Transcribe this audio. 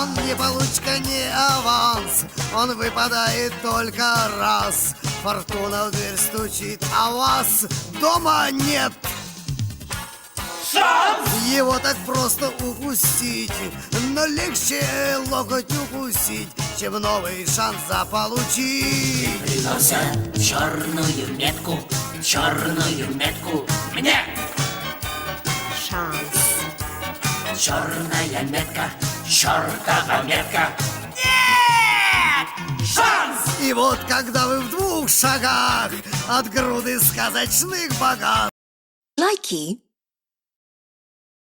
он не получка, не аванс, он выпадает только раз. Фортуна в дверь стучит, а вас дома нет. Шанс! Его так просто упустить, но легче локоть укусить, чем новый шанс заполучить. Приносят черную метку мне. Шанс. Черная метка, чертова метка. Нет! Шанс! И вот когда вы в 2 шагах от груды сказочных богатств, Лайки.